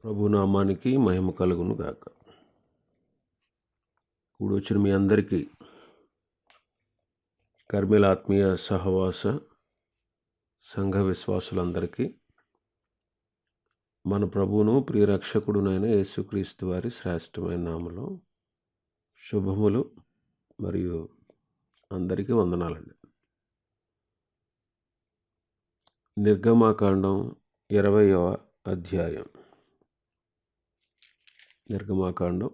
ప్రభు నామానికి మహిమ కలుగును గాక. కూడొచ్చిన మీ అందరికీ కర్మేల ఆత్మీయ సహవాస సంఘ విశ్వాసులందరికీ మన ప్రభువును ప్రియరక్షకుడునైన యేసుక్రీస్తు వారి శ్రేష్టమైన నామములో శుభములు మరియు అందరికీ వందనాలండి. నిర్గమాకాండం 20వ అధ్యాయం. నిర్గమాకాండం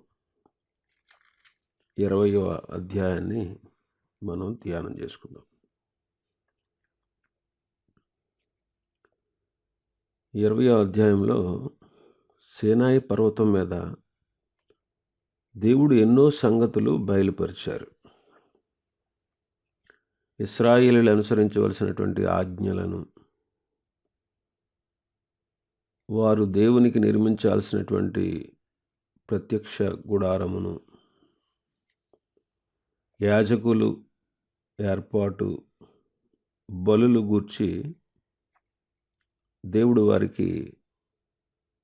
20వ అధ్యాయాన్ని మనం ధ్యానం చేసుకుందాం. 20వ అధ్యాయంలో సీనాయి పర్వతం మీద దేవుడు ఎన్నో సంగతులు బయలుపరిచారు. ఇశ్రాయేలీయులు అనుసరించవలసినటువంటి ఆజ్ఞలను, వారు దేవునికి నిర్మించాల్సినటువంటి ప్రత్యక్ష గుడారమును, యాజకులు ఏర్పాటు, బలులు గూర్చి దేవుడు వారికి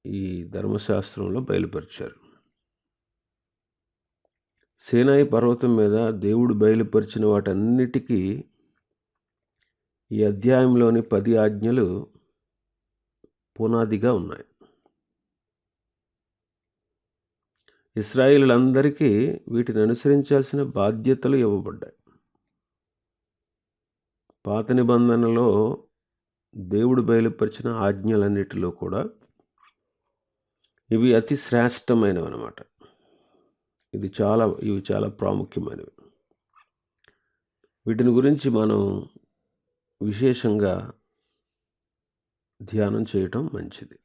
ఈ ధర్మశాస్త్రంలో బయలుపరిచారు. సీనాయి పర్వతం మీద దేవుడు బయలుపరిచిన వాటన్నిటికీ ఈ అధ్యాయంలోని 10 ఆజ్ఞలు పునాదిగా ఉన్నాయి. ఇశ్రాయేలులందరికీ వీటిని అనుసరించాల్సిన బాధ్యతలు ఇవ్వబడ్డాయి. పాత నిబంధనలో దేవుడు బయలుపరిచిన ఆజ్ఞలన్నిటిలో కూడా ఇవి అతి శ్రేష్టమైనవి అన్నమాట. ఇవి చాలా ప్రాముఖ్యమైనవి. వీటిని గురించి మనం విశేషంగా ధ్యానం చేయటం మంచిది.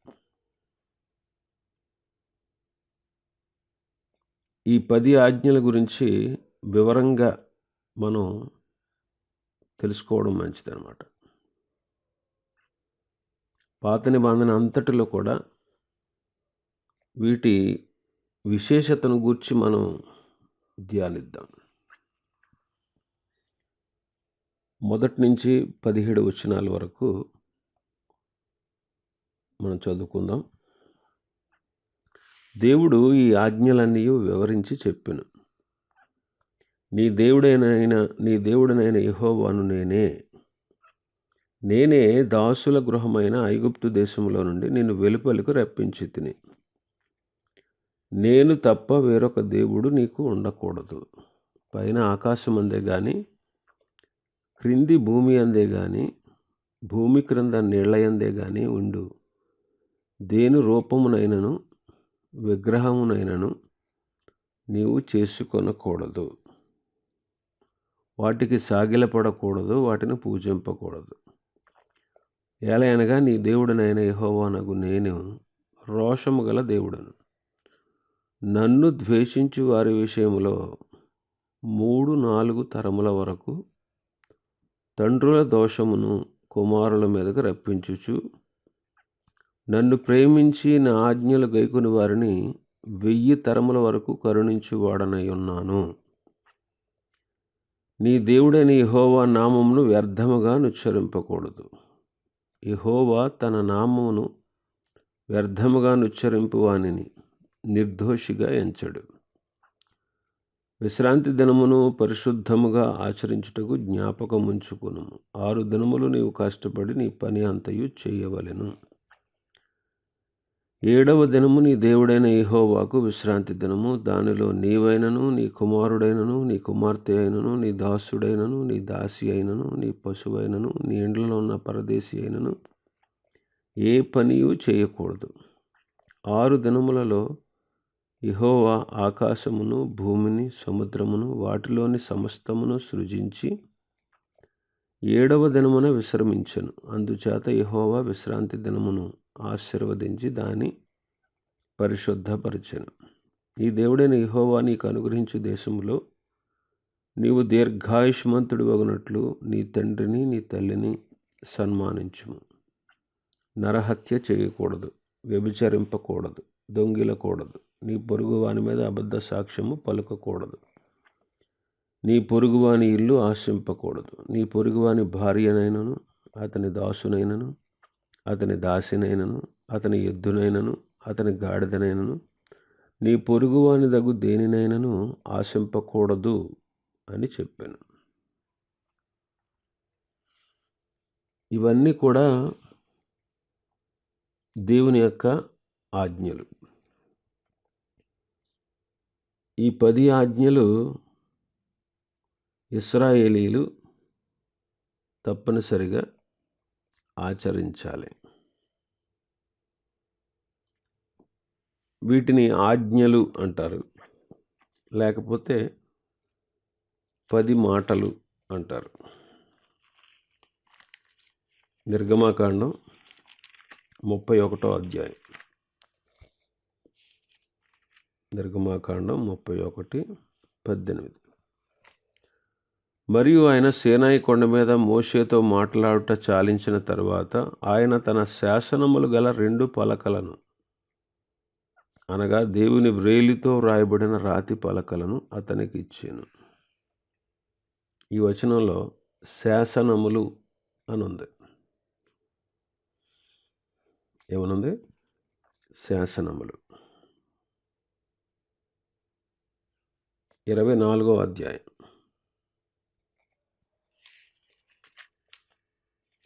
ఈ 10 ఆజ్ఞల గురించి వివరంగా మనం తెలుసుకోవడం మంచిదన్నమాట. పాత నిబంధన అంతటిలో కూడా వీటి విశేషతను గూర్చి మనం ధ్యానిద్దాం. 1 నుంచి 17 వచనాల వరకు మనం చదువుకుందాం. దేవుడు ఈ ఆజ్ఞలన్నీ వివరించి చెప్పెను. నీ దేవుడనైన యెహోవాను నేనే దాసుల గృహమైన ఐగుప్తు దేశంలో నుండి నిన్ను వెలుపలకు రప్పించి తిని. నేను తప్ప వేరొక దేవుడు నీకు ఉండకూడదు. పైన ఆకాశం అందే గాని, క్రింది భూమి అందే గాని, భూమి క్రింద నీళ్లయందే గాని ఉండు దేని రూపమునైనను విగ్రహమునైనను నీవు చేసుకొనకూడదు. వాటికి సాగిలపడకూడదు, వాటిని పూజింపకూడదు. ఏలయనగా నీ దేవుడనైన యెహోవానగు నేను రోషము గల దేవుడను. నన్ను ద్వేషించు వారి విషయంలో 3-4 తరముల వరకు తండ్రుల దోషమును కుమారుల మీదకు రప్పించుచు, నన్ను ప్రేమించి నా ఆజ్ఞలు గైకొని వారిని 1000 తరముల వరకు కరుణించువాడనై ఉన్నాను. నీ దేవుడైన యెహోవా నామమును వ్యర్థముగా నుచ్చరింపకూడదు. యెహోవా తన నామమును వ్యర్థముగా నుచ్చరింపు వానిని నిర్దోషిగా ఎంచడు. విశ్రాంతి దినమును పరిశుద్ధముగా ఆచరించుటకు జ్ఞాపకముంచుకునుము. 6 దినములు నీవు కష్టపడి నీ పని అంతయు చేయవలెను. 7వ దినము నీ దేవుడైన యెహోవాకు విశ్రాంతి దినము. దానిలో నీవైనను, నీ కుమారుడైనను, నీ కుమార్తె అయినను, నీ దాసుడైనను, నీ దాసి అయినను, నీ పశువైనను, నీ ఇండ్లలో ఉన్న పరదేశి అయినను ఏ పనియు చేయకూడదు. 6 దినములలో యెహోవా ఆకాశమును, భూమిని, సముద్రమును, వాటిలోని సమస్తమును సృజించి 7వ దినమున విశ్రమించెను. అందుచేత యెహోవా విశ్రాంతి దినమును ఆశీర్వదించి దాన్ని పరిశుద్ధపరచెను. ఈ దేవుడైన యెహోవా నీకు అనుగ్రహించు దేశములో నీవు దీర్ఘాయుష్మంతుడు వగునట్లు నీ తండ్రిని నీ తల్లిని సన్మానించుము. నరహత్య చేయకూడదు, వ్యభిచరింపకూడదు, దొంగిలకూడదు, నీ పొరుగువాని మీద అబద్ధ సాక్ష్యము పలుకకూడదు, నీ పొరుగువాని ఇల్లు ఆశింపకూడదు, నీ పొరుగువాని భార్యనైనను, అతని దాసునైనను, అతని దాసినైనను, అతని ఎద్దునైనను, అతని గాడిదనైనను నీ పొరుగువాని దగు దేనినైనను ఆశింపకూడదు అని చెప్పాను. ఇవన్నీ కూడా దేవుని యొక్క ఆజ్ఞలు. ఈ 10 ఆజ్ఞలు ఇశ్రాయేలీలు తప్పనిసరిగా ఆచరించాలి. వీటిని ఆజ్ఞలు అంటారు, లేకపోతే 10 మాటలు అంటారు. నిర్గమాకాండం 31వ అధ్యాయం. నిర్గమాకాండం 31:18. మరియు ఆయన సీనాయి కొండ మీద మోషేతో మాట్లాడుట చాలించిన తరువాత ఆయన తన శాసనములు గల 2 పలకలను, అనగా దేవుని వ్రేలితో వ్రాయబడిన రాతి పలకలను అతనికి ఇచ్చాను. ఈ వచనంలో శాసనములు అనుంది. ఏమనుంది? శాసనములు. 24వ అధ్యాయం.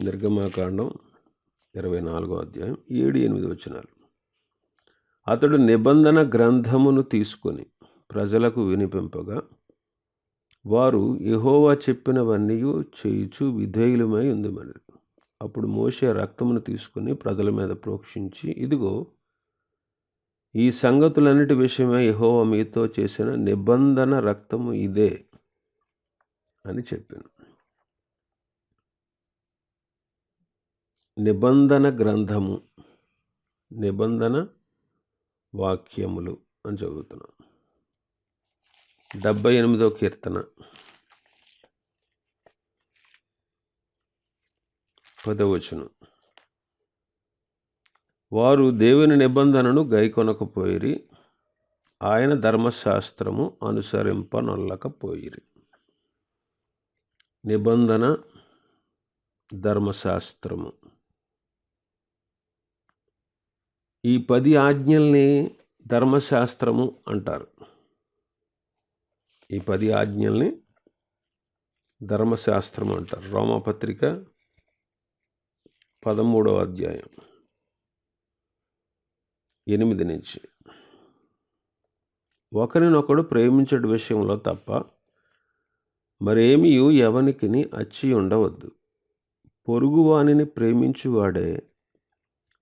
నిర్గమాకాండం 24వ అధ్యాయం 7-8 వచనాలు. అతడు నిబంధన గ్రంథమును తీసుకొని ప్రజలకు వినిపింపగా వారు యెహోవా చెప్పినవన్నీ చేయుచు విధేయులమై ఉందమని. అప్పుడు మోషే రక్తమును తీసుకుని ప్రజల మీద ప్రోక్షించి, ఇదిగో ఈ సంగతులన్నిటి విషయమై యెహోవా మీతో చేసిన నిబంధన రక్తము ఇదే అని చెప్పాను. నిబంధన గ్రంథము, నిబంధన వాక్యములు అని చదువుతున్నాం. 78వ కీర్తన 10వ వచనం. వారు దేవుని నిబంధనను గైకొనకపోయిరి, ఆయన ధర్మశాస్త్రము అనుసరింపనొల్లకపోయిరి. నిబంధన, ధర్మశాస్త్రము. ఈ 10 ఆజ్ఞల్ని ధర్మశాస్త్రము అంటారు. ఈ 10 ఆజ్ఞల్ని ధర్మశాస్త్రము అంటారు. రోమాపత్రిక 13వ అధ్యాయం 8 నుంచి. ఒకరినొకడు ప్రేమించడు విషయంలో తప్ప మరేమీ ఎవనికిని అచ్చి ఉండవద్దు. పొరుగువానిని ప్రేమించువాడే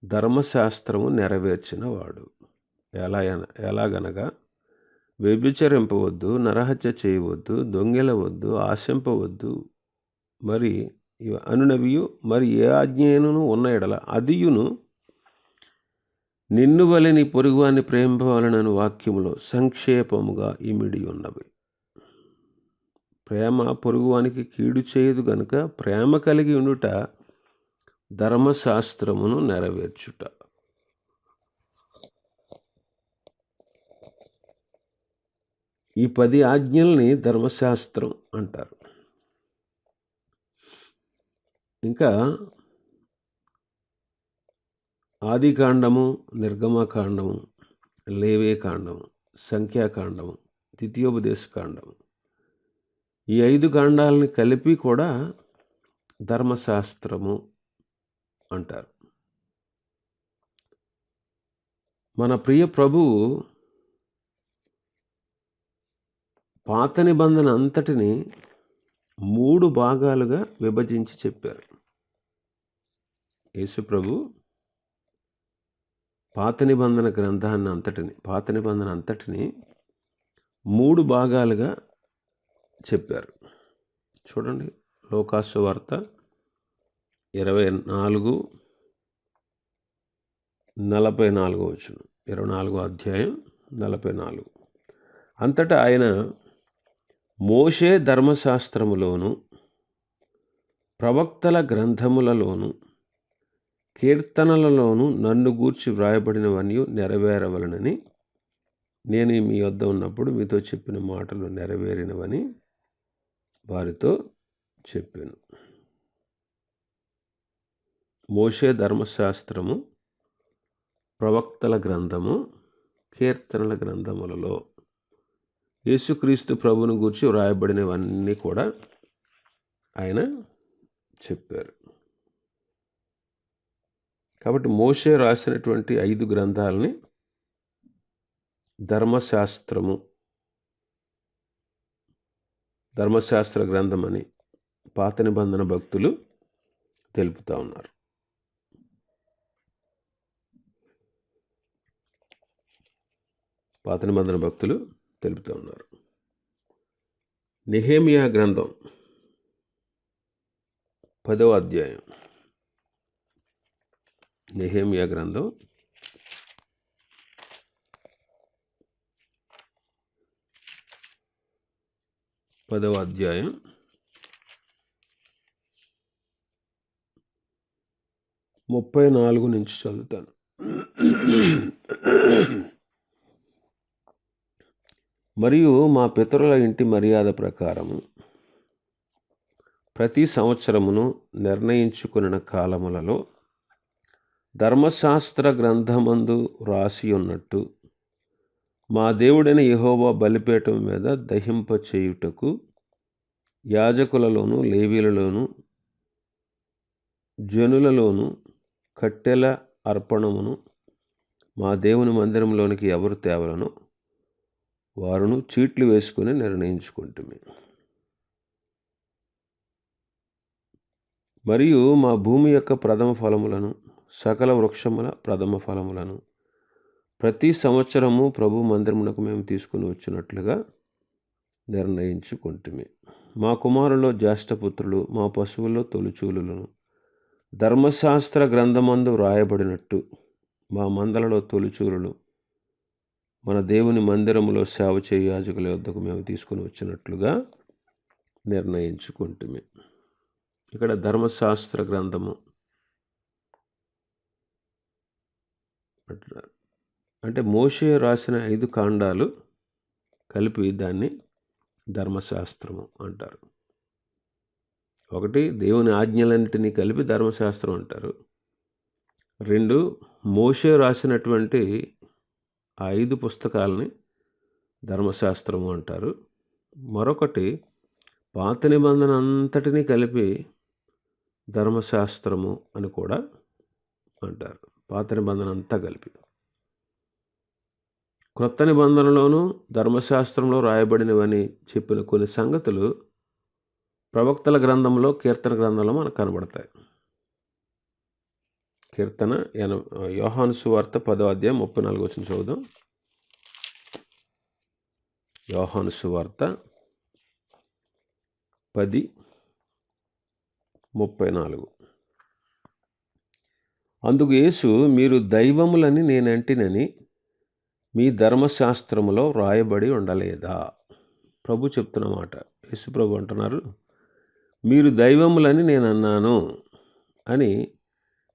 ధర్మశాస్త్రము నెరవేర్చిన వాడు. ఎలాగనగా వ్యభిచరింపవద్దు, నరహత్య చేయవద్దు, దొంగిలవద్దు, ఆశింపవద్దు, మరి అనునవియు మరి ఏ ఆజ్ఞను ఉన్న ఎడల అదియును నిన్ను వలె నీ పొరుగువాన్ని ప్రేమింపవలనని వాక్యములో సంక్షేపముగా ఇమిడి ఉన్నవి. ప్రేమ పొరుగువానికి కీడు చేయదు గనుక ప్రేమ కలిగి ఉండుట ధర్మశాస్త్రమును నెరవేర్చుట. ఈ 10 ఆజ్ఞల్ని ధర్మశాస్త్రం అంటారు. ఇంకా ఆదికాండము, నిర్గమకాండము, లేవీకాండము, సంఖ్యాకాండము, ద్వితీయోపదేశకాండము, ఈ 5 కాండాలని కలిపి కూడా ధర్మశాస్త్రము అంటారు. మన ప్రియ ప్రభువు పాత నిబంధన అంతటిని 3 భాగాలుగా విభజించి చెప్పారు. యేసు ప్రభు పాత నిబంధన అంతటిని 3 భాగాలుగా చెప్పారు. చూడండి, లోకాసు వార్త 24:44 వచనం. 24వ అధ్యాయం 44. అంతటా ఆయన మోషే ధర్మశాస్త్రములోను ప్రవక్తల గ్రంథములలోను కీర్తనలలోను నన్ను గూర్చి వ్రాయబడినవన్నీ నెరవేరవలనని నేను మీ వద్ద ఉన్నప్పుడు మీతో చెప్పిన మాటలు నెరవేరినవని వారితో చెప్పాను. మోషే ధర్మశాస్త్రము, ప్రవక్తల గ్రంథము, కీర్తనల గ్రంథములలో యేసుక్రీస్తు ప్రభువును గూర్చి వ్రాయబడినవన్నీ కూడా ఆయన చెప్పారు. కాబట్టి మోషే రాసినటువంటి 5 గ్రంథాలని ధర్మశాస్త్ర గ్రంథం అని పాత నిబంధన భక్తులు తెలుపుతా ఉన్నారు. నెహెమియా గ్రంథం 10వ అధ్యాయం. నెహెమియా గ్రంథం 10వ అధ్యాయం 34 నుంచి చదువుతాను. మరియు మా పితరుల ఇంటి మర్యాద ప్రకారము ప్రతి సంవత్సరమును నిర్ణయించుకున్న కాలములలో ధర్మశాస్త్ర గ్రంథమందు రాసి ఉన్నట్టు మా దేవుడైన యెహోవా బలిపీఠం మీద దహింపచేయుటకు యాజకులలోను, లేవీయులలోను, జనులలోను కట్టెల అర్పణమును మా దేవుని మందిరంలోనికి ఎవరు తేవలను వారును చీట్లు వేసుకుని నిర్ణయించుకుంటుమి. మరియు మా భూమి యొక్క ప్రథమ ఫలములను, సకల వృక్షముల ప్రథమ ఫలములను ప్రతి సంవత్సరము ప్రభు మందిరమునకు మేము తీసుకుని వచ్చినట్లుగా నిర్ణయించుకుంటుమి. మా కుమారులో జ్యేష్ఠపుత్రులు, మా పశువుల్లో తొలిచూలులను ధర్మశాస్త్ర గ్రంథమందు వ్రాయబడినట్టు మా మందలలో తొలిచూలులు మన దేవుని మందిరములో సేవ చేయ యాజకుల వద్దకు మేము తీసుకుని వచ్చినట్లుగా నిర్ణయించుకుంటుమి. ఇక్కడ ధర్మశాస్త్ర గ్రంథము అంటే మోషే రాసిన 5 కాండాలు కలిపి దాన్ని ధర్మశాస్త్రము అంటారు. ఒకటి, దేవుని ఆజ్ఞలన్నిటినీ కలిపి ధర్మశాస్త్రం అంటారు. 2, మోషే రాసినటువంటి 5 పుస్తకాలని ధర్మశాస్త్రము అంటారు. మరొకటి, పాత నిబంధన అంతటినీ కలిపి ధర్మశాస్త్రము అని కూడా అంటారు. పాత నిబంధన అంతా కలిపి. క్రొత్త నిబంధనలోనూ ధర్మశాస్త్రంలో రాయబడినవని చెప్పిన కొన్ని సంగతులు ప్రవక్తల గ్రంథంలో, కీర్తన గ్రంథంలో మనకు కనబడతాయి. కీర్తన యోహాను సువార్త 10వ అధ్యాయం 34 వచనం చదువుదాం. యోహాను సువార్త 10:34. అందుకు యేసు, మీరు దైవములని నేనంటినని మీ ధర్మశాస్త్రములో వ్రాయబడి ఉండలేదా? ప్రభు చెప్తున్న మాట. యేసు ప్రభు అంటున్నారు, మీరు దైవములని నేను అన్నాను అని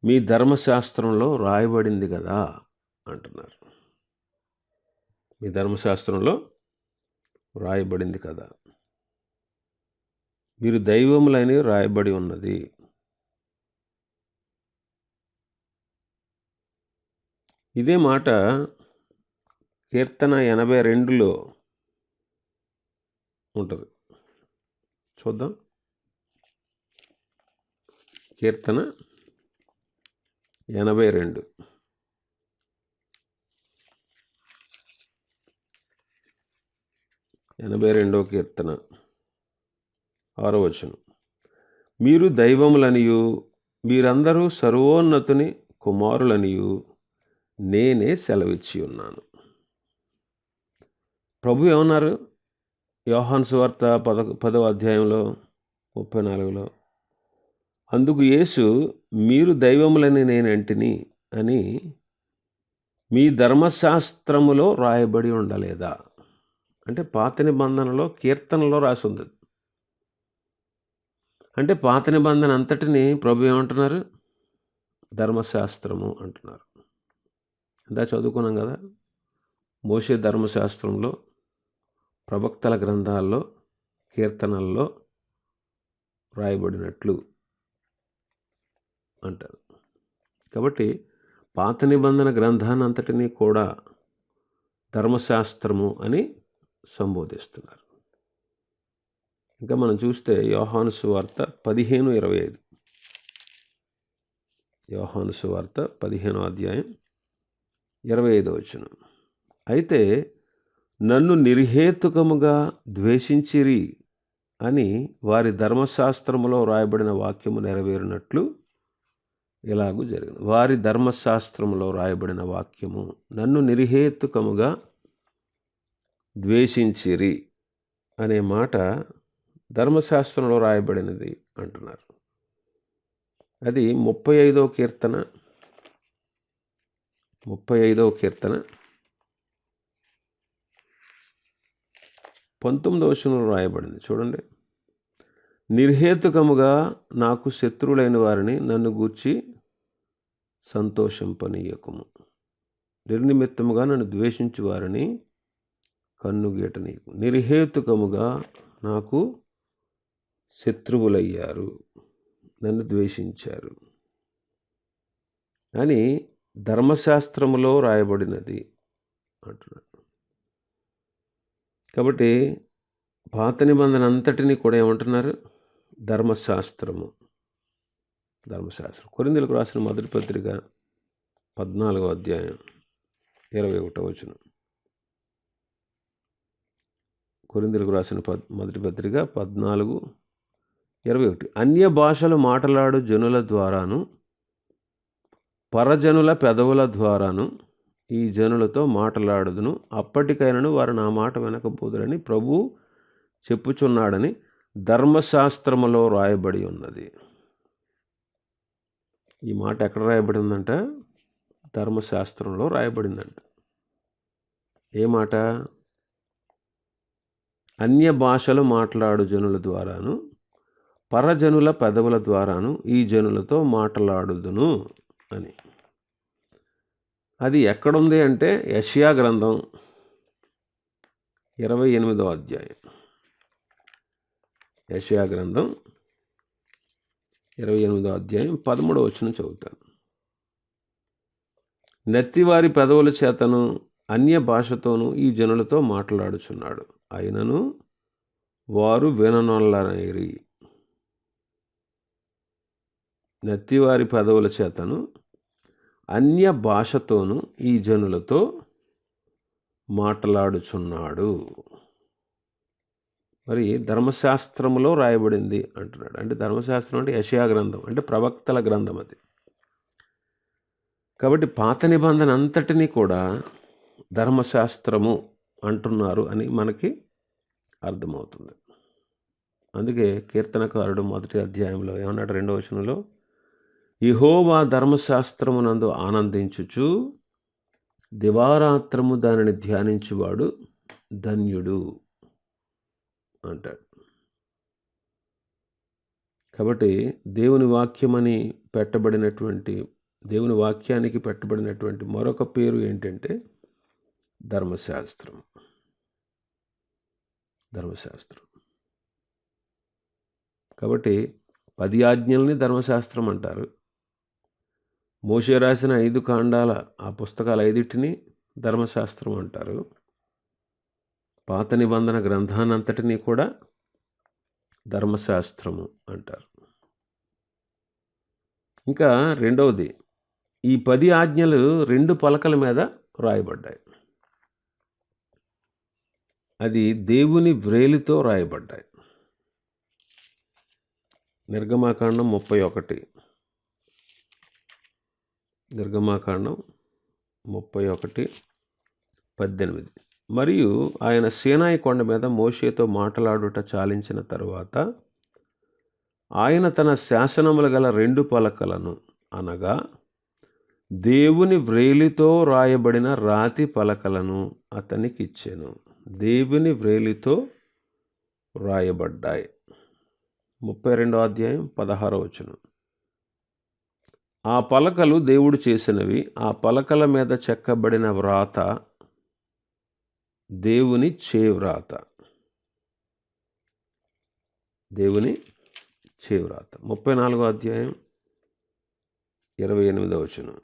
మీ ధర్మశాస్త్రంలో రాయబడింది కదా అంటున్నారు. మీ ధర్మశాస్త్రంలో రాయబడింది కదా, మీరు దైవములని రాయబడి ఉన్నది. ఇదే మాట కీర్తన 82లో ఉంటుంది. చూద్దాం. కీర్తన 82. 82వ కీర్తన 6వ వచనం. మీరు దైవములనియు మీరందరూ సర్వోన్నతుని కుమారులనియు నేనే సెలవిచ్చి ఉన్నాను. ప్రభు ఏమన్నారు? యోహాను సువార్త 10వ అధ్యాయంలో 34లో, అందుకు యేసు, మీరు దైవములని నేనంటిని అని మీ ధర్మశాస్త్రములో రాయబడి ఉండలేదా? అంటే పాత నిబంధనలో, కీర్తనలో రాసి ఉంది. అంటే పాత నిబంధన అంతటిని ప్రభు ఏమంటున్నారు? ధర్మశాస్త్రము అంటున్నారు. ఇందా చదువుకున్నాం కదా, మోషే ధర్మశాస్త్రంలో, ప్రవక్తల గ్రంథాల్లో, కీర్తనల్లో రాయబడినట్లు అంటారు. కాబట్టి పాత నిబంధన గ్రంథాన్నంతటినీ కూడా ధర్మశాస్త్రము అని సంబోధిస్తున్నారు. ఇంకా మనం చూస్తే యోహాను సువార్త 15:25. యోహాను సువార్త 15వ అధ్యాయం 25వ వచనం. అయితే నన్ను నిర్హేతుకముగా ద్వేషించిరి అని వారి ధర్మశాస్త్రములో రాయబడిన వాక్యము నెరవేరినట్లు ఇలాగూ జరిగింది. వారి ధర్మశాస్త్రములో రాయబడిన వాక్యము నన్ను నిర్హేతుకముగా ద్వేషించిరి అనే మాట ధర్మశాస్త్రంలో రాయబడినది అంటున్నారు. అది 35వ కీర్తన 19వ వచనంలో రాయబడింది. చూడండి, నిర్హేతుకముగా నాకు శత్రువులైన వారిని నన్ను గూర్చి సంతోషింపనీయకుము, నిర్నిమిత్తముగా నన్ను ద్వేషించు వారిని కన్నుగీట నీకు. నిర్హేతుకముగా నాకు శత్రువులయ్యారు, నన్ను ద్వేషించారు అని ధర్మశాస్త్రములో రాయబడినది అంటున్నాడు. కాబట్టి పాత నిబంధన అంతటినీ కూడా ఏమంటున్నారు? ధర్మశాస్త్రం. కొరింథీయులకు రాసిన మొదటి పత్రిక 14వ అధ్యాయం 21వ వచనం. కొరింథీయులకు రాసిన మొదటి పత్రిక 14:21. అన్య భాషలు మాట్లాడు జనుల ద్వారాను పరజనుల పెదవుల ద్వారాను ఈ జనులతో మాట్లాడుదును, అప్పటికైనను వారు నా మాట వినకపోదురని ప్రభువు చెప్పుచున్నాడని ధర్మశాస్త్రములో రాయబడి ఉన్నది. ఈ మాట ఎక్కడ రాయబడి ఉందంట? ధర్మశాస్త్రంలో రాయబడిందంట. ఏ మాట? అన్య భాషలు మాట్లాడు జనుల ద్వారాను పరజనుల పెదవుల ద్వారాను ఈ జనులతో మాట్లాడుదును అని. అది ఎక్కడుంది అంటే యెషయా గ్రంథం 28వ అధ్యాయం. యెషయా గ్రంథం 28వ అధ్యాయం 13వ వచనం చదువుతాను. నెత్తివారి పెదవుల చేతను అన్య భాషతోనూ ఈ జనులతో మాట్లాడుచున్నాడు, అయినను వారు విననొల్లరైరి. నెత్తివారి పెదవుల చేతను అన్య భాషతోనూ ఈ జనులతో మాట్లాడుచున్నాడు. మరి ధర్మశాస్త్రములో రాయబడింది అంటున్నాడు. అంటే ధర్మశాస్త్రం అంటే యెషయా గ్రంథం, అంటే ప్రవక్తల గ్రంథం అది. కాబట్టి పాత నిబంధన అంతటినీ కూడా ధర్మశాస్త్రము అంటున్నారు అని మనకి అర్థమవుతుంది. అందుకే కీర్తనకారుడు మొదటి అధ్యాయంలో ఏమన్నాడు? 2వ వచనంలో, యెహోవా ధర్మశాస్త్రమునందు ఆనందించుచు దివారాత్రము దానిని ధ్యానించువాడు ధన్యుడు అంటాడు. కాబట్టి దేవుని వాక్యానికి పెట్టబడినటువంటి మరొక పేరు ఏంటంటే ధర్మశాస్త్రం. కాబట్టి 10 ఆజ్ఞల్ని ధర్మశాస్త్రం అంటారు. మోషే రాసిన 5 కాండాల ఆ పుస్తకాలు 5టిని ధర్మశాస్త్రం అంటారు. పాత నిబంధన గ్రంథాన్నంతటినీ కూడా ధర్మశాస్త్రము అంటారు. ఇంకా రెండవది, ఈ 10 ఆజ్ఞలు 2 పలకల మీద రాయబడ్డాయి. అది దేవుని వ్రేలితో రాయబడ్డాయి. నిర్గమాకాండం 31:18. మరియు ఆయన సీనాయి కొండ మీద మోషేతో మాట్లాడుట చాలించిన తరువాత ఆయన తన శాసనములు గల 2 పలకలను, అనగా దేవుని వ్రేలితో రాయబడిన రాతి పలకలను అతనికి ఇచ్చెను. దేవుని వ్రేలితో రాయబడ్డాయి. 32వ అధ్యాయం 16వ వచనం. ఆ పలకలు దేవుడు చేసినవి, ఆ పలకల మీద చెక్కబడిన వ్రాత దేవుని చేవ్రాత. 34వ అధ్యాయం 28వ వచనం.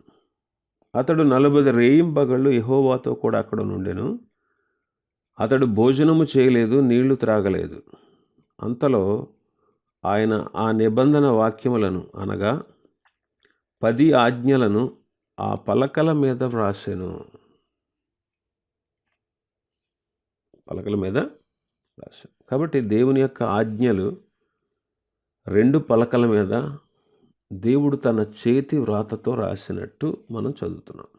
అతడు 40 రేయింబగళ్ళు యెహోవాతో కూడా అక్కడ నుండెను. అతడు భోజనము చేయలేదు, నీళ్లు త్రాగలేదు. అంతలో ఆయన ఆ నిబంధన వాక్యములను అనగా 10 ఆజ్ఞలను ఆ పలకల మీద వ్రాసెను. పలకల మీద రాశాను. కాబట్టి దేవుని యొక్క ఆజ్ఞలు 2 పలకల మీద దేవుడు తన చేతి వ్రాతతో రాసినట్టు మనం చదువుతున్నాం.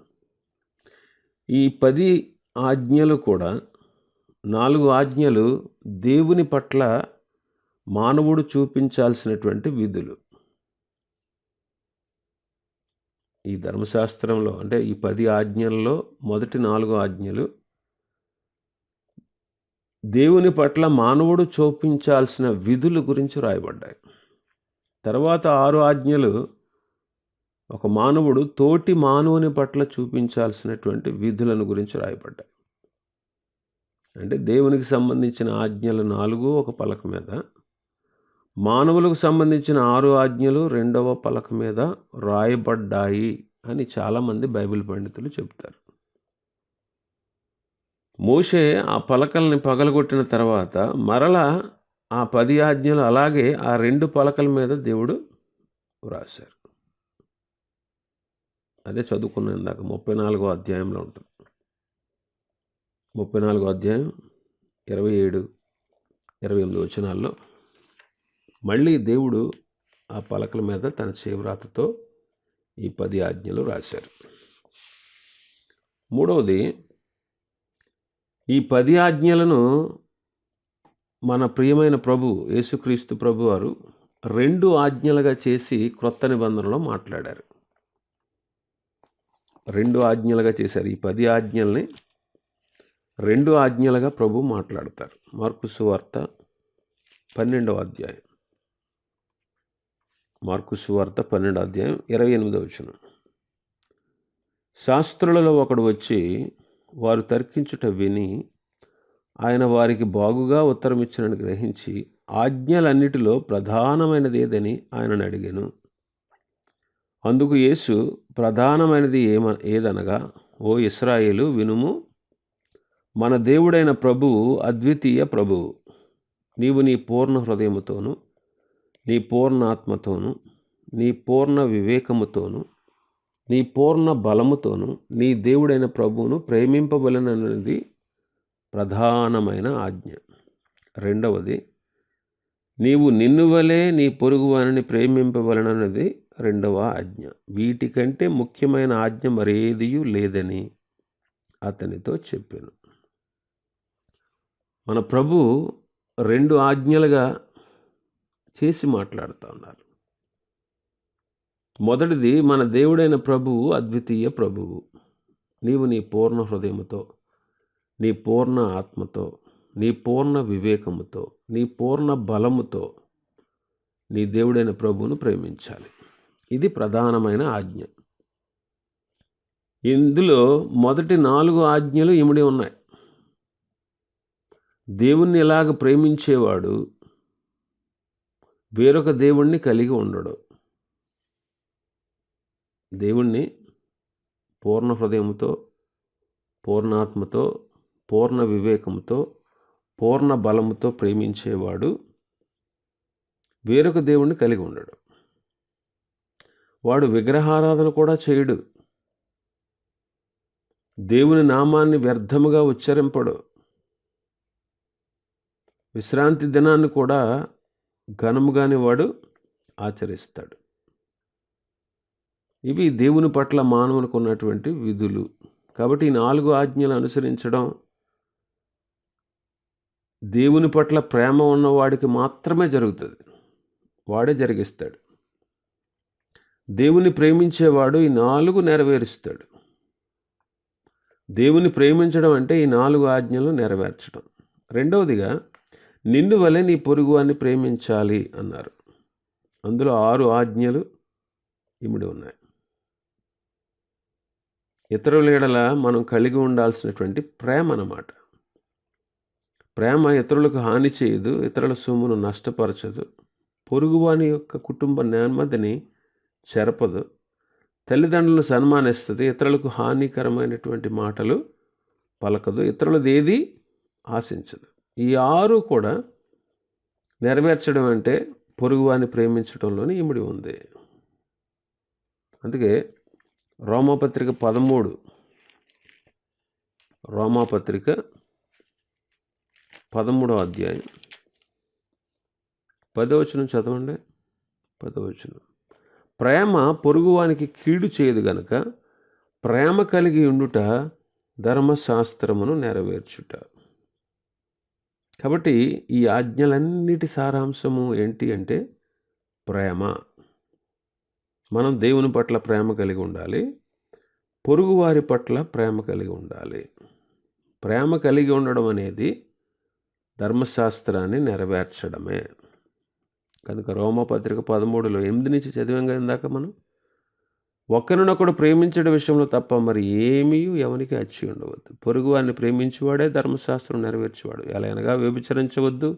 ఈ 10 ఆజ్ఞలు కూడా 4 ఆజ్ఞలు దేవుని పట్ల మానవుడు చూపించాల్సినటువంటి విధులు. ఈ ధర్మశాస్త్రంలో అంటే ఈ 10 ఆజ్ఞల్లో మొదటి 4 ఆజ్ఞలు దేవుని పట్ల మానవుడు చూపించాల్సిన విధుల గురించి రాయబడ్డాయి. తర్వాత 6 ఆజ్ఞలు ఒక మానవుడు తోటి మానవుని పట్ల చూపించాల్సినటువంటి విధులను గురించి రాయబడ్డాయి. అంటే దేవునికి సంబంధించిన ఆజ్ఞలు 4 ఒక పలక మీద, మానవులకు సంబంధించిన 6 ఆజ్ఞలు 2వ పలక మీద రాయబడ్డాయి అని చాలామంది బైబిల్ పండితులు చెబుతారు. మోషే ఆ పలకల్ని పగలగొట్టిన తర్వాత మరలా ఆ 10 ఆజ్ఞలు అలాగే ఆ 2 పలకల మీద దేవుడు వ్రాశారు. అదే చదువుకున్నాను ఇందాక 34వ అధ్యాయంలో ఉంటుంది. 34వ అధ్యాయం 27, 28 వచనాల్లో మళ్ళీ దేవుడు ఆ పలకల మీద తన చేవ్రాతతో ఈ 10 ఆజ్ఞలు రాశారు. మూడవది, ఈ 10 ఆజ్ఞలను మన ప్రియమైన ప్రభు యేసుక్రీస్తు ప్రభు వారు 2 ఆజ్ఞలుగా చేసి క్రొత్త నిబంధనలో మాట్లాడారు. 2 ఆజ్ఞలుగా చేశారు. ఈ 10 ఆజ్ఞల్ని 2 ఆజ్ఞలుగా ప్రభు మాట్లాడతారు. మార్కు సువార్త 12వ అధ్యాయం. మార్కు సువార్త 12వ అధ్యాయం 28వ వచనం. శాస్త్రులలో ఒకడు వచ్చి వారు తర్కించుట విని ఆయన వారికి బాగుగా ఉత్తరమిచ్చినని గ్రహించి ఆజ్ఞలన్నిటిలో ప్రధానమైనది ఏదని ఆయనను అడిగాను. అందుకు యేసు ప్రధానమైనది ఏదనగా, ఓ ఇశ్రాయేలు వినుము, మన దేవుడైన ప్రభువు అద్వితీయ ప్రభువు. నీవు నీ పూర్ణ హృదయముతోను, నీ పూర్ణ ఆత్మతోను, నీ పూర్ణ వివేకముతోను, నీ పూర్ణ బలముతోను నీ దేవుడైన ప్రభువును ప్రేమింపవలెనన్నది ప్రధానమైన ఆజ్ఞ. రెండవది, నీవు నిన్ను వలె నీ పొరుగువానిని ప్రేమింపవలెనన్నది రెండవ ఆజ్ఞ. వీటికంటే ముఖ్యమైన ఆజ్ఞ మరేదియూ లేదని అతనితో చెప్పాను. మన ప్రభు 2 ఆజ్ఞలుగా చేసి మాట్లాడుతూ ఉన్నారు. మొదటిది, మన దేవుడైన ప్రభువు అద్వితీయ ప్రభువు. నీవు నీ పూర్ణ హృదయముతో, నీ పూర్ణ ఆత్మతో, నీ పూర్ణ వివేకముతో, నీ పూర్ణ బలముతో నీ దేవుడైన ప్రభువును ప్రేమించాలి. ఇది ప్రధానమైన ఆజ్ఞ. ఇందులో మొదటి 4 ఆజ్ఞలు ఇమిడి ఉన్నాయి. దేవుణ్ణి ఎలాగ ప్రేమించేవాడు వేరొక దేవుణ్ణి కలిగి ఉండడు. దేవుణ్ణి పూర్ణ హృదయంతో, పూర్ణాత్మతో, పూర్ణ వివేకంతో, పూర్ణ బలముతో ప్రేమించేవాడు వేరొక దేవుణ్ణి కలిగి ఉండడు. వాడు విగ్రహారాధన కూడా చేయడు. దేవుని నామాన్ని వ్యర్థముగా ఉచ్చరింపడు. విశ్రాంతి దినాన్ని కూడా ఘనముగానే వాడు ఆచరిస్తాడు. ఇవి దేవుని పట్ల మానవునికి ఉన్నటువంటి విధులు. కాబట్టి ఈ 4 ఆజ్ఞలు అనుసరించడం దేవుని పట్ల ప్రేమ ఉన్నవాడికి మాత్రమే జరుగుతుంది. వాడే జరిగిస్తాడు. దేవుని ప్రేమించేవాడు ఈ 4 నెరవేరుస్తాడు. దేవుని ప్రేమించడం అంటే ఈ 4 ఆజ్ఞలు నెరవేర్చడం. రెండవదిగా, నిన్ను వలె నీ పొరుగువాన్ని ప్రేమించాలి అన్నారు. అందులో 6 ఆజ్ఞలు ఇమిడి ఉన్నాయి. ఇతరుల యెడల మనం కలిగి ఉండాల్సినటువంటి ప్రేమ అన్నమాట. ప్రేమ ఇతరులకు హాని చేయదు, ఇతరుల సొమ్మును నష్టపరచదు, పొరుగువాని యొక్క కుటుంబ నెమ్మదిని చెరపదు, తల్లిదండ్రులను సన్మానిస్తుంది, ఇతరులకు హానికరమైనటువంటి మాటలు పలకదు, ఇతరులది ఏది ఆశించదు. ఈ 6 కూడా నెరవేర్చడం అంటే పొరుగువారిని ప్రేమించడంలోనే ఇమిడి ఉంది. అందుకే రోమాపత్రిక 13 రోమాపత్రిక 13వ అధ్యాయం 10వ వచనం చదవండి. 10వ వచనం, ప్రేమ పొరుగువానికి కీడు చేయదు గనుక ప్రేమ కలిగి ఉండుట ధర్మశాస్త్రమును నెరవేర్చుట. కాబట్టి ఈ ఆజ్ఞలన్నిటి సారాంశము ఏంటి అంటే ప్రేమ. మనం దేవుని పట్ల ప్రేమ కలిగి ఉండాలి, పొరుగువారి పట్ల ప్రేమ కలిగి ఉండాలి. ప్రేమ కలిగి ఉండడం అనేది ధర్మశాస్త్రాన్ని నెరవేర్చడమే. కనుక రోమపత్రిక 13లో 8 నుంచి చదివాం కదా ఇందాక మనం, ఒకరినొకడు ప్రేమించడం విషయంలో తప్ప మరి ఏమీ ఎవనికి అచ్చి ఉండవద్దు. పొరుగువారిని ప్రేమించేవాడే ధర్మశాస్త్రం నెరవేర్చేవాడు. ఎలా అనగా వ్యభిచరించవద్దు,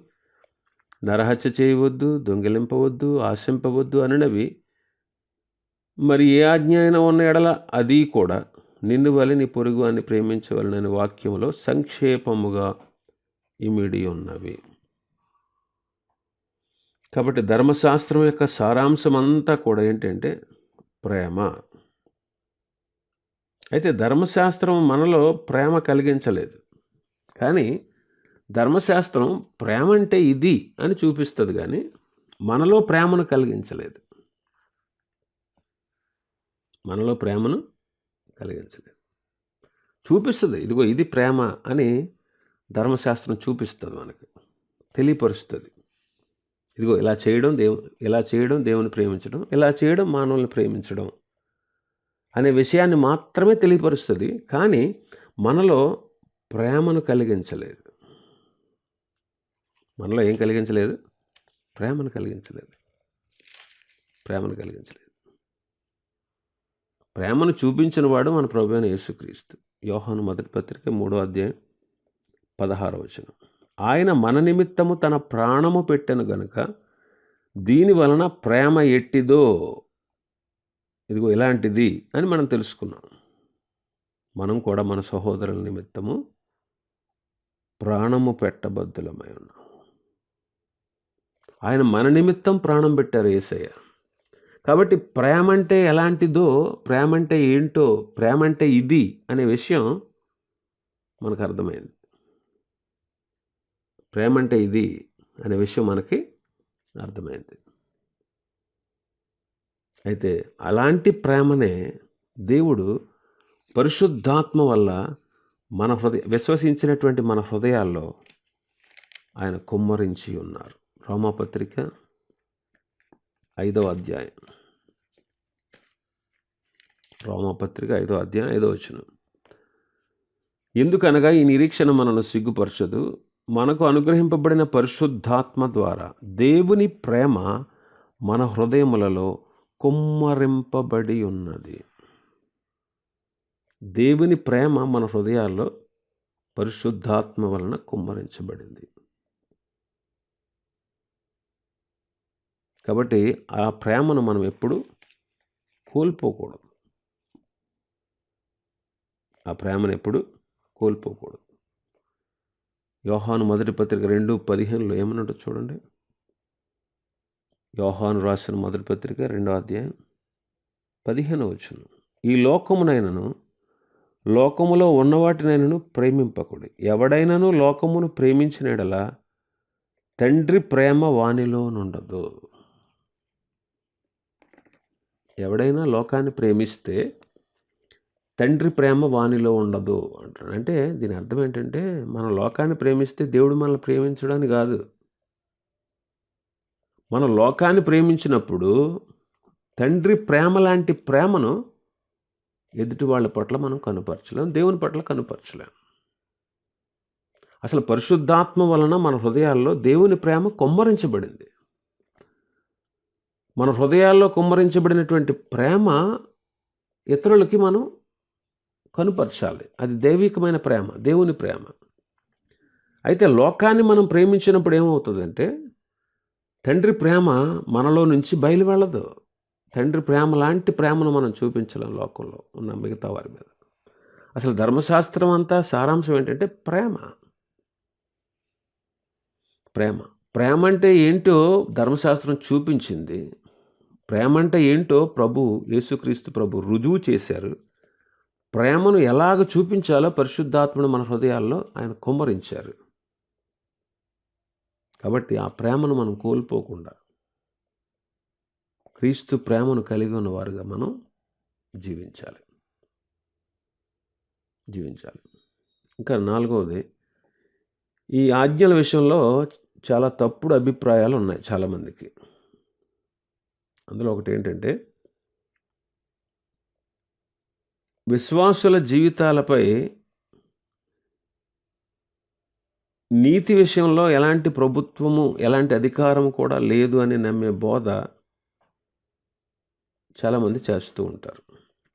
నరహత్య చేయవద్దు, దొంగిలింపవద్దు, ఆశింపవద్దు అననవి మరి ఏ ఆజ్ఞ అయినా ఉన్న ఎడల అది కూడా నిన్ను వలె నీ పొరుగువారిని ప్రేమించవలనని వాక్యములో సంక్షేపముగా ఇమిడి ఉన్నవి. కాబట్టి ధర్మశాస్త్రం యొక్క సారాంశం అంతా కూడా ఏంటంటే ప్రేమ. అయితే ధర్మశాస్త్రం మనలో ప్రేమ కలిగించలేదు, కానీ ధర్మశాస్త్రం ప్రేమ అంటే ఇది అని చూపిస్తుంది, కానీ మనలో ప్రేమను కలిగించలేదు. మనలో ప్రేమను కలిగించలేదు. చూపిస్తుంది, ఇదిగో ఇది ప్రేమ అని ధర్మశాస్త్రం చూపిస్తుంది, మనకు తెలియపరుస్తుంది. ఇదిగో ఇలా చేయడం దేవుని ప్రేమించడం, ఇలా చేయడం మానవుల్ని ప్రేమించడం అనే విషయాన్ని మాత్రమే తెలియపరుస్తుంది, కానీ మనలో ప్రేమను కలిగించలేదు. మనలో ఏం కలిగించలేదు? ప్రేమను కలిగించలేదు. ప్రేమను చూపించిన వాడు మన ప్రభువైన యేసుక్రీస్తు. యోహాను మొదటి పత్రిక 3వ అధ్యాయం 16వ వచనం, ఆయన మన నిమిత్తము తన ప్రాణము పెట్టెను గనుక దీని వలన ప్రేమ ఎట్టిదో, ఇదిగో ఇలాంటిది అని మనం తెలుసుకున్నాం. మనం కూడా మన సహోదరుల నిమిత్తము ప్రాణము పెట్టబద్దులమై ఉన్నాం. ఆయన మన నిమిత్తం ప్రాణం పెట్టారు యేసయ్య. కాబట్టి ప్రేమ అంటే ఎలాంటిదో, ప్రేమ అంటే ఏంటో, ప్రేమ అంటే ఇది అనే విషయం మనకు అర్థమైంది. ప్రేమ అంటే ఇది అనే విషయం మనకి అర్థమైంది. అయితే అలాంటి ప్రేమనే దేవుడు పరిశుద్ధాత్మ వల్ల మన విశ్వసించినటువంటి మన హృదయాల్లో ఆయన కుమ్మరించి ఉన్నారు. రోమాపత్రిక 5వ అధ్యాయం 5వ వచనం, ఎందుకనగా ఈ నిరీక్షణ మనను సిగ్గుపరచదు, మనకు అనుగ్రహింపబడిన పరిశుద్ధాత్మ ద్వారా దేవుని ప్రేమ మన హృదయములలో కుమ్మరింపబడి ఉన్నది. దేవుని ప్రేమ మన హృదయాల్లో పరిశుద్ధాత్మ వలన కుమ్మరించబడింది. కాబట్టి ఆ ప్రేమను మనం ఎప్పుడు కోల్పోకూడదు. యోహాను మొదటి పత్రిక 2:15లో ఏమన్నట్టు చూడండి. యోహాను రాసిన మొదటి పత్రిక 2వ అధ్యాయం 15వ వచనం, ఈ లోకమునైనను లోకములో ఉన్నవాటినైనను ప్రేమింపకుడి. ఎవడైనను లోకమును ప్రేమించిన యెడల తండ్రి ప్రేమ వానిలో నుండదు. ఎవడైనా లోకాన్ని ప్రేమిస్తే తండ్రి ప్రేమ వానిలో ఉండదు అంటాడు. అంటే దీని అర్థం ఏంటంటే, మన లోకాన్ని ప్రేమిస్తే దేవుడు మనల్ని ప్రేమించడానికి కాదు. మనం లోకాన్ని ప్రేమించినప్పుడు తండ్రి ప్రేమ లాంటి ప్రేమను ఎదుటి వాళ్ళ పట్ల మనం కనుపరచలేం, దేవుని పట్ల కనుపరచలేం. అసలు పరిశుద్ధాత్మ వలన మన హృదయాల్లో దేవుని ప్రేమ కుమ్మరించబడింది. మన హృదయాల్లో కుమ్మరించబడినటువంటి ప్రేమ ఇతరులకి మనం కనుపరచాలి. అది దైవికమైన ప్రేమ, దేవుని ప్రేమ. అయితే లోకాన్ని మనం ప్రేమించినప్పుడు ఏమవుతుందంటే తండ్రి ప్రేమ మనలో నుంచి బయలు వెళ్ళదు. తండ్రి ప్రేమ లాంటి ప్రేమను మనం చూపించలేం లోకంలో ఉన్న మిగతా వారి మీద. అసలు ధర్మశాస్త్రం అంతా సారాంశం ఏంటంటే ప్రేమ. ప్రేమ ప్రేమ అంటే ఏంటో ధర్మశాస్త్రం చూపించింది. ప్రేమ అంటే ఏంటో యేసుక్రీస్తు ప్రభు రుజువు చేశారు. ప్రేమను ఎలాగ చూపించాలో పరిశుద్ధాత్మను మన హృదయాల్లో ఆయన కుమ్మరించారు. కాబట్టి ఆ ప్రేమను మనం కోల్పోకుండా క్రీస్తు ప్రేమను కలిగి ఉన్నవారుగా మనం జీవించాలి. ఇంకా 4వది, ఈ ఆజ్ఞల విషయంలో చాలా తప్పుడు అభిప్రాయాలు ఉన్నాయి చాలామందికి. అందులో ఒకటి ఏంటంటే, విశ్వాసుల జీవితాలపై నీతి విషయంలో ఎలాంటి ప్రభుత్వము, ఎలాంటి అధికారం కూడా లేదు అని నమ్మే బోధ చాలామంది చేస్తూ ఉంటారు.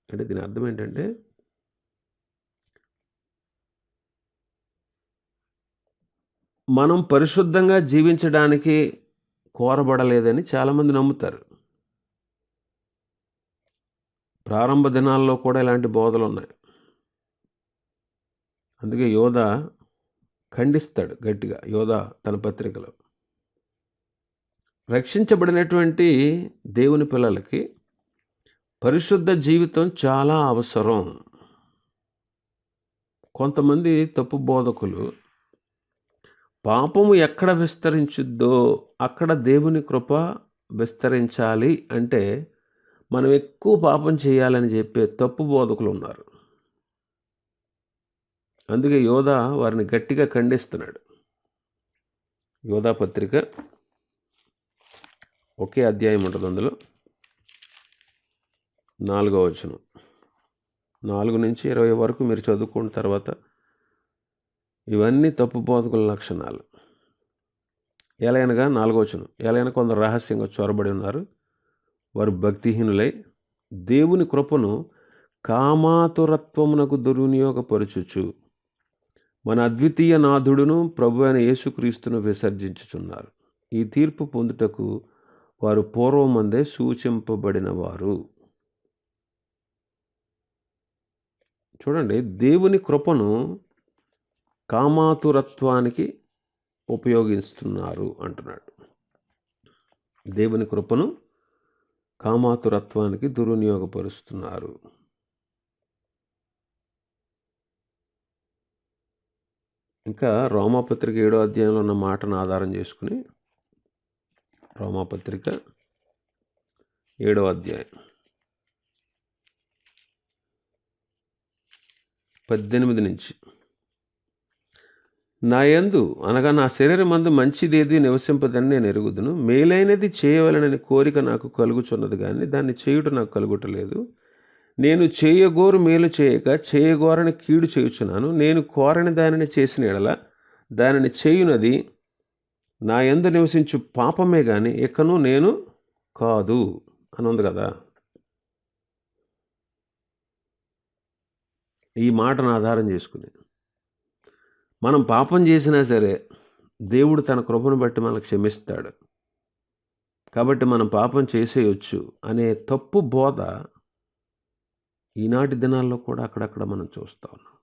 అంటే దీని అర్థం ఏంటంటే, మనం పరిశుద్ధంగా జీవించడానికి కోరబడలేదని చాలామంది నమ్ముతారు. ప్రారంభ దినాల్లో కూడా ఇలాంటి బోధలు ఉన్నాయి. అందుకే యోధ ఖండిస్తాడు గట్టిగా, యోధ తన పత్రికలో. రక్షించబడినటువంటి దేవుని పిల్లలకి పరిశుద్ధ జీవితం చాలా అవసరం. కొంతమంది తప్పు బోధకులు పాపము ఎక్కడ విస్తరించుద్దో అక్కడ దేవుని కృప విస్తరించాలి అంటే మనం ఎక్కువ పాపం చేయాలని చెప్పే తప్పు బోధకులు ఉన్నారు. అందుకే యోధ వారిని గట్టిగా ఖండిస్తున్నాడు. యోధా పత్రిక ఒకే అధ్యాయం ఉంటుంది, అందులో 4వ వచనం 4 నుంచి 20 వరకు మీరు చదువుకున్న తర్వాత ఇవన్నీ తప్పు బోధకుల లక్షణాలు. ఎలయనగా 4వ వచనం, ఎలయన కొందరు రహస్యంగా చొరబడి ఉన్నారు, వారు భక్తిహీనులై దేవుని కృపను కామాతురత్వమునకు దుర్వినియోగపరచుచు మన అద్వితీయ నాథుడును ప్రభు అయిన యేసుక్రీస్తును విసర్జించుచున్నారు. ఈ తీర్పు పొందుటకు వారు పూర్వమందే సూచింపబడిన వారు. చూడండి, దేవుని కృపను కామాతురత్వానికి ఉపయోగిస్తున్నారు అంటున్నాడు. దేవుని కృపను కామాతురత్వానికి దుర్వినియోగపరుస్తున్నారు. ఇంకా రోమాపత్రిక 7వ అధ్యాయంలో ఉన్న మాటను ఆధారం చేసుకుని, రోమాపత్రిక 7వ అధ్యాయం 18 నుంచి, నా యందు అనగా నా శరీరమందు మంచిదేది నివసింపదని నేను ఎరుగుదును. మేలైనది చేయవలనని కోరిక నాకు కలుగుచున్నది కానీ దాన్ని చేయుట నాకు కలుగుటలేదు. నేను చేయగోరు మేలు చేయక చేయగోరని కీడు చేయుచున్నాను. నేను కోరని దానిని చేసిన ఎడల దానిని చేయునది నా యందు నివసించు పాపమే కానీ ఇకను నేను కాదు అని ఉంది కదా. ఈ మాటను ఆధారం చేసుకుని మనం పాపం చేసినా సరే దేవుడు తన కృపను బట్టి మనకు క్షమిస్తాడు, కాబట్టి మనం పాపం చేసేయొచ్చు అనే తప్పు బోధ ఈనాటి దినాల్లో కూడా అక్కడక్కడ మనం చూస్తూ ఉన్నాం.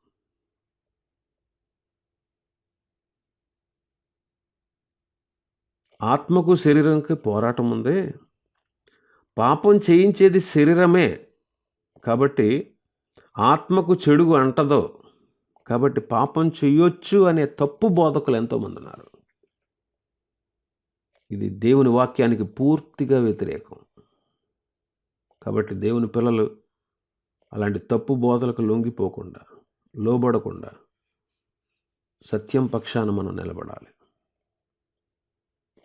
ఆత్మకు శరీరంకి పోరాటం ఉంది. పాపం చేయించేది శరీరమే కాబట్టి ఆత్మకు చెడు అంటదో, కాబట్టి పాపం చేయొచ్చు అనే తప్పు బోధకులు ఎంతోమంది ఉన్నారు. ఇది దేవుని వాక్యానికి పూర్తిగా వ్యతిరేకం. కాబట్టి దేవుని పిల్లలు అలాంటి తప్పు బోధలకు లొంగిపోకుండా, లోబడకుండా సత్యం పక్షాన మనం నిలబడాలి.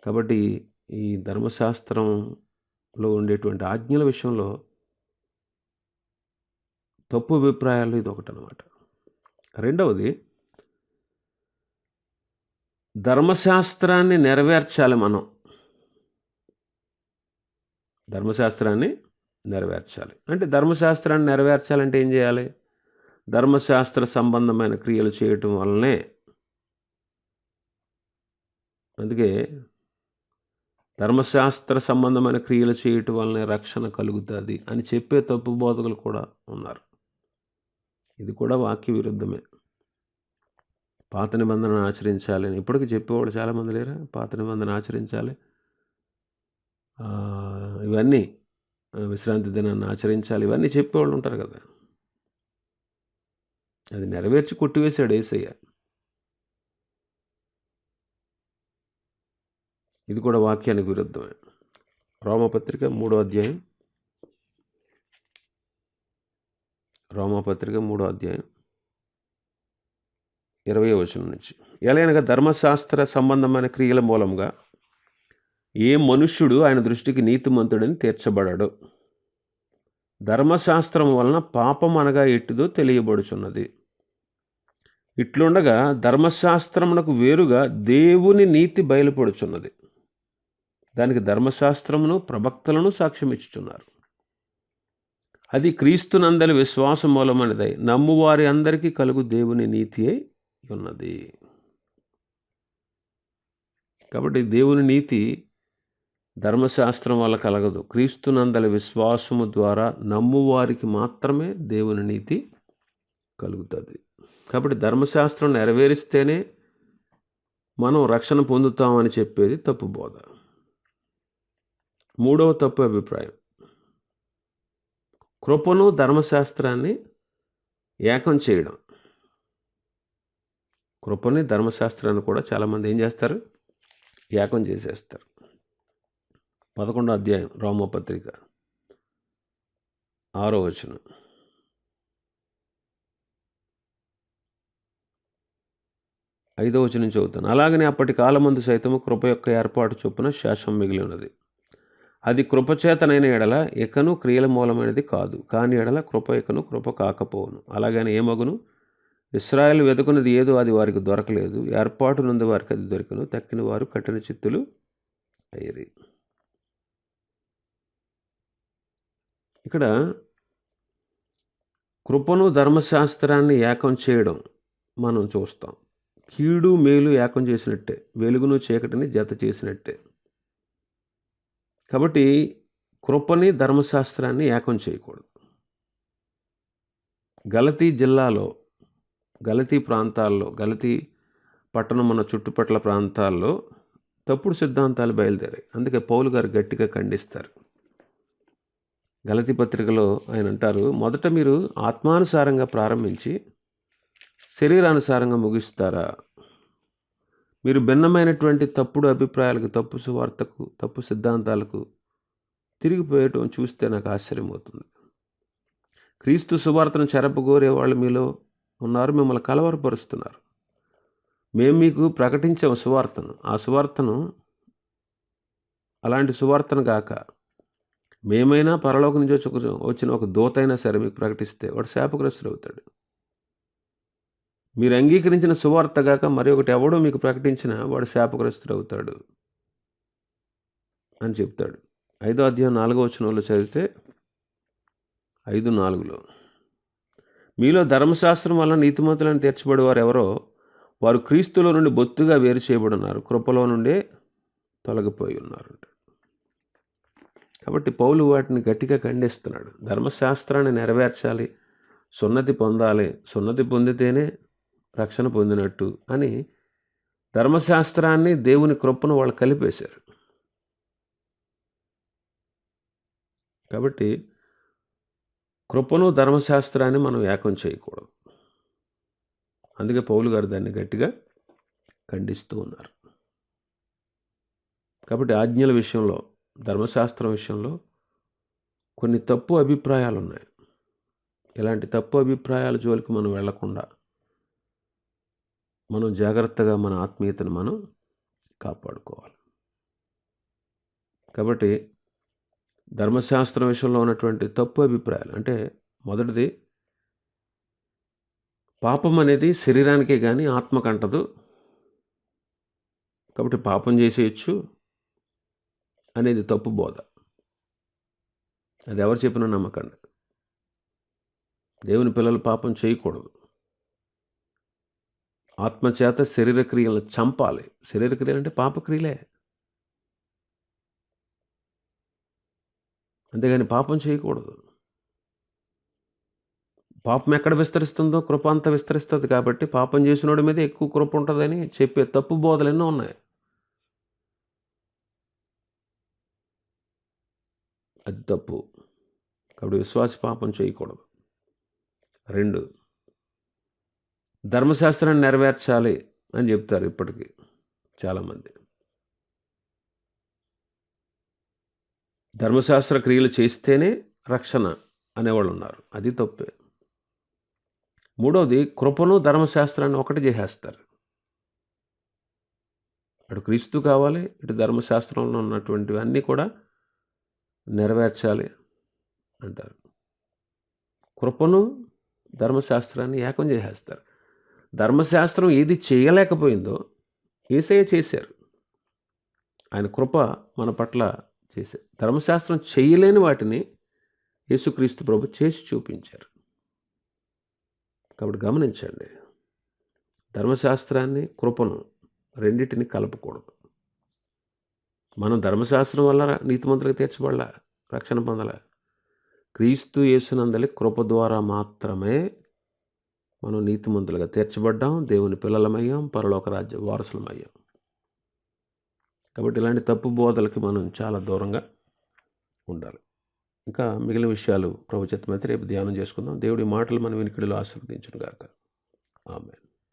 కాబట్టి ఈ ధర్మశాస్త్రంలో ఉండేటువంటి ఆజ్ఞల విషయంలో తప్పు అభిప్రాయాలు ఇది ఒకటనమాట. రెండవది, ధర్మశాస్త్రాన్ని నెరవేర్చాలి. మనం ధర్మశాస్త్రాన్ని నెరవేర్చాలి అంటే, ధర్మశాస్త్రాన్ని నెరవేర్చాలంటే ఏం చేయాలి? ధర్మశాస్త్ర సంబంధమైన క్రియలు చేయటం వల్లనే. అందుకే ధర్మశాస్త్ర సంబంధమైన క్రియలు చేయటం వల్లనే రక్షణ కలుగుతుంది అని చెప్పే తప్పు బోధకులు కూడా ఉన్నారు. ఇది కూడా వాక్య విరుద్ధమే. పాత నిబంధనను ఆచరించాలి అని ఇప్పటికీ చెప్పేవాళ్ళు చాలామంది లేరా? పాత నిబంధన ఆచరించాలి, ఇవన్నీ విశ్రాంతి దినాన్ని ఆచరించాలి, ఇవన్నీ చెప్పేవాళ్ళు ఉంటారు కదా. అది నెరవేర్చి కొట్టివేశాడు యేసయ్య. ఇది కూడా వాక్యానికి విరుద్ధమే. రోమపత్రిక 3వ అధ్యాయం 20వ వచనం నుంచి. ఎలాగనగా ధర్మశాస్త్ర సంబంధమైన క్రియల మూలంగా ఏ మనుష్యుడు ఆయన దృష్టికి నీతిమంతుడని తీర్చబడాడు. ధర్మశాస్త్రం వలన పాపం అనగా ఎట్టిదో తెలియబడుచున్నది. ఇట్లుండగా ధర్మశాస్త్రమునకు వేరుగా దేవుని నీతి బయలుపడుచున్నది. దానికి ధర్మశాస్త్రమును ప్రవక్తలను సాక్ష్యమిచ్చుచున్నారు. అది క్రీస్తునందలి విశ్వాసం మూలమైనదై నమ్మువారి అందరికీ కలుగు దేవుని నీతి అయి ఉన్నది. కాబట్టి దేవుని నీతి ధర్మశాస్త్రం వల్ల కలగదు. క్రీస్తునందలి విశ్వాసము ద్వారా నమ్మువారికి మాత్రమే దేవుని నీతి కలుగుతుంది. కాబట్టి ధర్మశాస్త్రం నెరవేరిస్తేనే మనం రక్షణ పొందుతామని చెప్పేది తప్పు బోధ. 3వ తప్పు అభిప్రాయం, కృపను ధర్మశాస్త్రాన్ని ఏకం చేయడం. కృపని ధర్మశాస్త్రాన్ని కూడా చాలామంది ఏం చేస్తారు? ఏకం చేసేస్తారు. 11వ అధ్యాయం రోమపత్రిక 6వ వచనం. ఐదవ వచనం చదువుతాను. అలాగనే అప్పటి కాలమందు సైతము కృప యొక్క ఏర్పాటు చొప్పున శాసనం మిగిలి ఉన్నది. అది కృపచేతనైన ఎడల ఇకను క్రియల మూలమైనది కాదు. కాని ఎడల కృప ఇకను కృప కాకపోవును. అలాగని ఏమగును? ఇశ్రాయేలు వెతుకున్నది ఏదో అది వారికి దొరకలేదు. ఏర్పాటు నుండి వారికి అది దొరికను. తక్కిన వారు కఠిన చిత్తులు అయ్యిరి. ఇక్కడ కృపను ధర్మశాస్త్రాన్ని ఏకం చేయడం మనం చూస్తాం. కీడు మేలు ఏకం చేసినట్టే, వెలుగును చీకటిని జత చేసినట్టే. కాబట్టి కృపని ధర్మశాస్త్రాన్ని ఏకం చేయకూడదు. గలతీ జిల్లాలో, గలతీ ప్రాంతాల్లో, గలతీ పట్టణం మన చుట్టుపక్కల ప్రాంతాల్లో తప్పుడు సిద్ధాంతాలు బయలుదేరాయి. అందుకే పౌలు గారు గట్టిగా ఖండిస్తారు. గలతీ పత్రికలో ఆయన అంటారు, మొదట మీరు ఆత్మానుసారంగా ప్రారంభించి శరీరానుసారంగా ముగిస్తారా? మీరు భిన్నమైనటువంటి తప్పుడు అభిప్రాయాలకు, తప్పు సువార్తకు, తప్పు సిద్ధాంతాలకు తిరిగిపోయటం చూస్తే నాకు ఆశ్చర్యమవుతుంది. క్రీస్తు సువార్తను చెరపగోరే వాళ్ళు మీలో ఉన్నారు, మిమ్మల్ని కలవరపరుస్తున్నారు. మేము మీకు ప్రకటించాము సువార్తను. ఆ సువార్తను అలాంటి సువార్తను గాక మేమైనా పరలోకం నుంచి వచ్చిన ఒక దూతైనా సరే మీకు ప్రకటిస్తే వాడు శాపగ్రస్తుడు అవుతాడు. మీరు అంగీకరించిన సువార్త గాక మరి ఒకటి ఎవడో మీకు ప్రకటించినా వాడు శాపగ్రస్తుడు అవుతాడు అని చెప్తాడు. 5వ అధ్యాయం 4వ వచనంలో చదివితే 5:4లో మీలో ధర్మశాస్త్రం వల్ల నీతిమంతులను తీర్చబడేవారు ఎవరో వారు క్రీస్తులో నుండి బొత్తుగా వేరు చేయబడున్నారు, కృపలో నుండే తొలగిపోయి ఉన్నారు. కాబట్టి పౌలు వాటిని గట్టిగా ఖండిస్తున్నాడు. ధర్మశాస్త్రాన్ని నెరవేర్చాలి, సున్నతి పొందాలి, సున్నతి పొందితేనే రక్షణ పొందినట్టు అని ధర్మశాస్త్రాన్ని దేవుని కృపను వాళ్ళు కలిపేశారు. కాబట్టి కృపను ధర్మశాస్త్రాన్ని మనం ఏకం చేయకూడదు. అందుకే పౌలు గారు దాన్ని గట్టిగా ఖండిస్తూ ఉన్నారు. కాబట్టి ఆజ్ఞల విషయంలో, ధర్మశాస్త్రం విషయంలో కొన్ని తప్పు అభిప్రాయాలు ఉన్నాయి. ఇలాంటి తప్పు అభిప్రాయాల జోలికి మనం వెళ్లకుండా మనం జాగ్రత్తగా మన ఆత్మీయతను మనం కాపాడుకోవాలి. కాబట్టి ధర్మశాస్త్రం విషయంలో ఉన్నటువంటి తప్పు అభిప్రాయాలు అంటే, మొదటిది, పాపం అనేది శరీరానికే కానీ ఆత్మకు అంటదు. కాబట్టి పాపం చేసేయచ్చు అనేది తప్పు బోధ. అది ఎవరు చెప్పినా నమ్మకండి. దేవుని పిల్లలు పాపం చేయకూడదు. ఆత్మచేత శరీర క్రియలను చంపాలి. శరీర క్రియలు అంటే పాపక్రియలే. అంతేగాని పాపం చేయకూడదు. పాపం ఎక్కడ విస్తరిస్తుందో కృప అంతా విస్తరిస్తుంది కాబట్టి పాపం చేసినోడి మీద ఎక్కువ కృప ఉంటుందని చెప్పే తప్పు బోధలు ఎన్నో ఉన్నాయి. అది తప్పు. కాబట్టి విశ్వాసి పాపం చేయకూడదు. 2, ధర్మశాస్త్రాన్ని నెరవేర్చాలి అని చెప్తారు ఇప్పటికీ చాలామంది. ధర్మశాస్త్ర క్రియలు చేస్తేనే రక్షణ అనేవాళ్ళు ఉన్నారు. అది తప్పే. 3వది, కృపను ధర్మశాస్త్రాన్ని ఒకటి చేసేస్తారు. అటు క్రీస్తు కావాలి, ఇటు ధర్మశాస్త్రంలో ఉన్నటువంటివి అన్నీ కూడా నెరవేర్చాలి అంటారు. కృపను ధర్మశాస్త్రాన్ని ఏకం చేసేస్తారు. ధర్మశాస్త్రం ఏది చేయలేకపోయిందో యేసయ్య చేశారు. ఆయన కృప మన పట్ల చేశారు. ధర్మశాస్త్రం చేయలేని వాటిని యేసుక్రీస్తు ప్రభు చేసి చూపించారు. కాబట్టి గమనించండి, ధర్మశాస్త్రాన్ని కృపను రెండింటిని కలపకూడదు. మనం ధర్మశాస్త్రం వల్ల నీతిమంతులుగా తీర్చబడలా, రక్షణ పొందలే. క్రీస్తు యేసునందలి కృప ద్వారా మాత్రమే మనం నీతిమంతులుగా తీర్చబడ్డాం, దేవుని పిల్లలమయ్యాం, పరలోక రాజ్య వారసులమయ్యాం. కాబట్టి ఇలాంటి తప్పు బోధలకి మనం చాలా దూరంగా ఉండాలి. ఇంకా మిగిలిన విషయాలు ప్రభు చిత్తమైతే రేపు ధ్యానం చేసుకుందాం. దేవుడి మాటలు మన వినికిడిలో ఆశీర్వదించును గాక. ఆమేన్.